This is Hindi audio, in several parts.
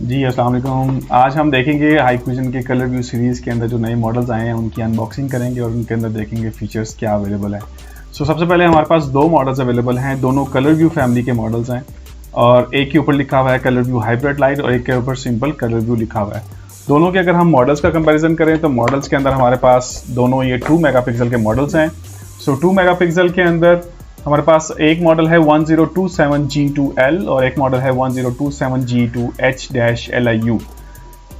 जी अस्सलाम वालेकुम। आज हम देखेंगे हाईक्विजन के कलर व्यू सीरीज़ के अंदर जो नए मॉडल्स आए हैं उनकी अनबॉक्सिंग करेंगे और उनके अंदर देखेंगे फीचर्स क्या अवेलेबल है। सबसे पहले हमारे पास दो मॉडल्स अवेलेबल हैं, दोनों कलर व्यू फैमिली के मॉडल्स हैं और एक के ऊपर लिखा हुआ है कलर व्यू हाइब्रिड लाइट और एक के ऊपर सिंपल कलर व्यू लिखा हुआ है। दोनों के अगर हम मॉडल्स का कंपेरिजन करें तो मॉडल्स के अंदर हमारे पास दोनों ये 2 मेगापिक्सल के मॉडल्स हैं। 2 मेगापिक्सल के अंदर हमारे पास एक मॉडल है 1027G2L और एक मॉडल है 1027G2H-LIU।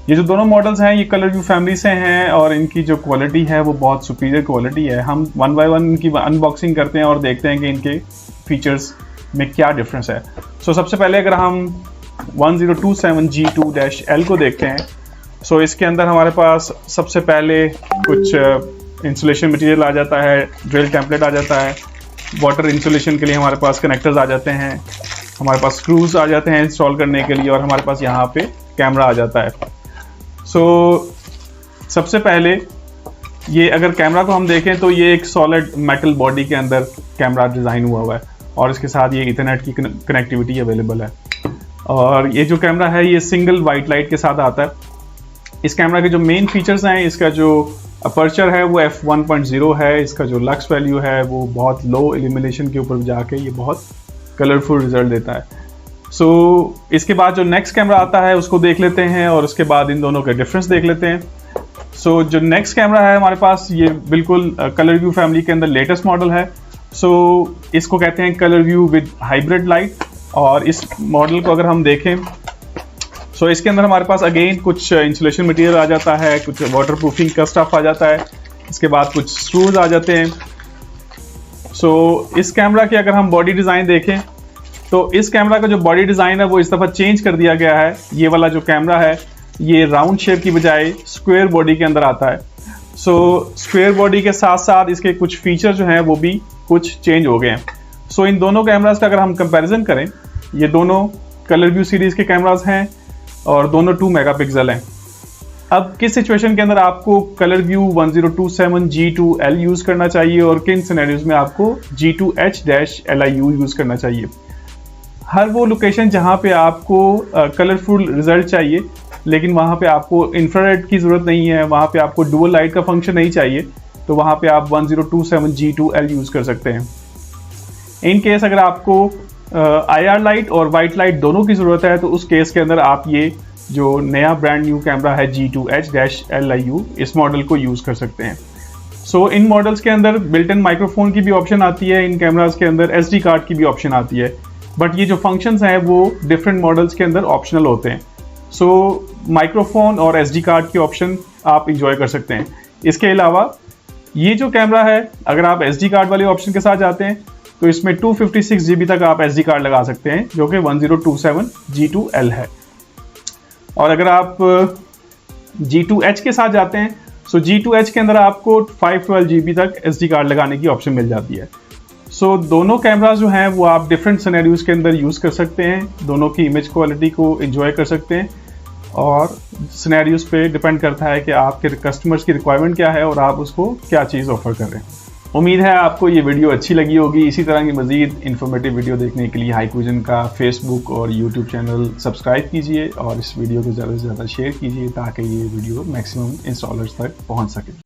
ये जो दोनों मॉडल्स हैं ये कलर व्यू फैमिली से हैं और इनकी जो क्वालिटी है वो बहुत सुपीरियर क्वालिटी है। हम वन बाय वन इनकी अनबॉक्सिंग करते हैं और देखते हैं कि इनके फीचर्स में क्या डिफरेंस है। सबसे पहले अगर हम 1027G2-L को देखते हैं इसके अंदर हमारे पास सबसे पहले कुछ इंसुलेशन मटेरियल आ जाता है, ड्रिल टेम्पलेट आ जाता है, वाटर इंसुलेशन के लिए हमारे पास कनेक्टर्स आ जाते हैं, हमारे पास स्क्रूज आ जाते हैं इंस्टॉल करने के लिए और हमारे पास यहाँ पे कैमरा आ जाता है। सबसे पहले ये अगर कैमरा को हम देखें तो ये एक सॉलिड मेटल बॉडी के अंदर कैमरा डिज़ाइन हुआ है और इसके साथ ये इथरनेट की कनेक्टिविटी अवेलेबल है। और ये जो कैमरा है ये सिंगल वाइट लाइट के साथ आता है। इस कैमरा के जो मेन फीचर्स हैं, इसका जो अपर्चर है वो f1.0 है, इसका जो लक्स वैल्यू है वो बहुत लो इल्यूमिनेशन के ऊपर जाके ये बहुत कलरफुल रिजल्ट देता है। इसके बाद जो नेक्स्ट कैमरा आता है उसको देख लेते हैं और उसके बाद इन दोनों के डिफरेंस देख लेते हैं। जो नेक्स्ट कैमरा है हमारे पास ये बिल्कुल कलर व्यू फैमिली के अंदर लेटेस्ट मॉडल है। इसको कहते हैं colour view with hybrid light और इस मॉडल को अगर हम देखें इसके अंदर हमारे पास अगेन कुछ इंसुलेशन मटेरियल आ जाता है, कुछ वाटर प्रूफिंग का स्टफ आ जाता है, इसके बाद कुछ स्क्रूज आ जाते हैं। इस कैमरा की अगर हम बॉडी डिज़ाइन देखें तो इस कैमरा का जो बॉडी डिज़ाइन है वो इस दफ़ा चेंज कर दिया गया है। ये वाला जो कैमरा है ये राउंड शेप की बजाय स्क्वायर बॉडी के अंदर आता है। स्क्वायर बॉडी के साथ साथ इसके कुछ फीचर जो हैं वो भी कुछ चेंज हो गए हैं। इन दोनों कैमराज का अगर हम कंपैरिजन करें, ये दोनों कलर व्यू सीरीज़ के कैमराज हैं और दोनों 2 मेगापिक्सल हैं। अब किस सिचुएशन के अंदर आपको कलर व्यू 1027G2L यूज़ करना चाहिए और किन सिनेरियोज में आपको G2H-LIU यूज़ करना चाहिए। हर वो लोकेशन जहाँ पे आपको कलरफुल रिजल्ट चाहिए लेकिन वहाँ पे आपको इंफ्रारेड की ज़रूरत नहीं है, वहाँ पे आपको डुअल लाइट का फंक्शन नहीं चाहिए, तो वहाँ पे आप 1027G2L यूज़ कर सकते हैं। इन केस अगर आपको IR लाइट और वाइट लाइट दोनों की ज़रूरत है तो उस केस के अंदर आप ये जो नया ब्रांड न्यू कैमरा है G2H-LIU इस मॉडल को यूज़ कर सकते हैं। इन मॉडल्स के अंदर बिल्ट इन माइक्रोफोन की भी ऑप्शन आती है, इन कैमराज के अंदर SD कार्ड की भी ऑप्शन आती है, बट ये जो फंक्शंस हैं वो डिफरेंट मॉडल्स के अंदर ऑप्शनल होते हैं। माइक्रोफोन और SD कार्ड की ऑप्शन आप इंजॉय कर सकते हैं। इसके अलावा ये जो कैमरा है अगर आप SD कार्ड वाले ऑप्शन के साथ जाते हैं तो इसमें 256 GB तक आप SD कार्ड लगा सकते हैं जो कि 1027G2L है। और अगर आप G2H के साथ जाते हैं G2H के अंदर आपको 512 GB तक SD कार्ड लगाने की ऑप्शन मिल जाती है। दोनों कैमराज जो हैं वो आप डिफरेंट सिनेरियोज के अंदर यूज़ कर सकते हैं, दोनों की इमेज क्वालिटी को एंजॉय कर सकते हैं और सिनेरियोज पे डिपेंड करता है कि आपके कस्टमर्स की रिक्वायरमेंट क्या है और आप उसको क्या चीज़ ऑफर कर रहे हैं। उम्मीद है आपको ये वीडियो अच्छी लगी होगी। इसी तरह की मज़ीद इन्फॉर्मेटिव वीडियो देखने के लिए हाईक्विजन का फेसबुक और यूट्यूब चैनल सब्सक्राइब कीजिए और इस वीडियो को ज़्यादा से ज़्यादा शेयर कीजिए ताकि ये वीडियो मैक्सिमम इंस्टॉलर्स तक पहुंच सके।